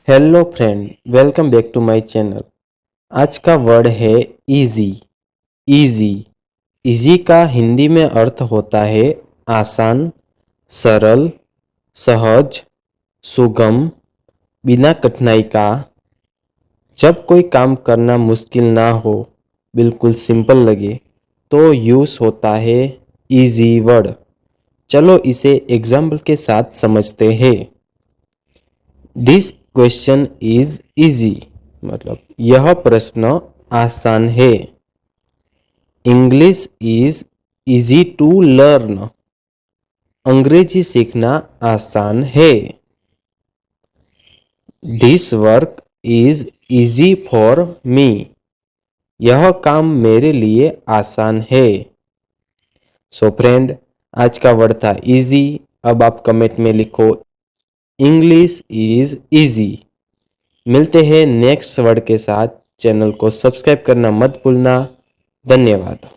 Hello friend, welcome back to my channel. आज का word है इजी। इजी इजी का हिंदी में अर्थ होता है आसान, सरल, सहज, सुगम, बिना कठिनाई का। जब कोई काम करना मुश्किल ना हो, बिल्कुल सिंपल लगे, तो यूज होता है इजी वर्ड। चलो इसे एग्जाम्पल के साथ समझते हैं। दिस क्वेश्चन इज इजी, मतलब यह प्रश्न आसान है। English is easy to learn, अंग्रेजी सीखना आसान है। This work is easy for me, यह काम मेरे लिए आसान है। सो फ्रेंड, आज का वर्ड था इजी। अब आप कमेंट में लिखो इंग्लिश इज इजी। मिलते हैं नेक्स्ट वर्ड के साथ। चैनल को सब्सक्राइब करना मत भूलना। धन्यवाद।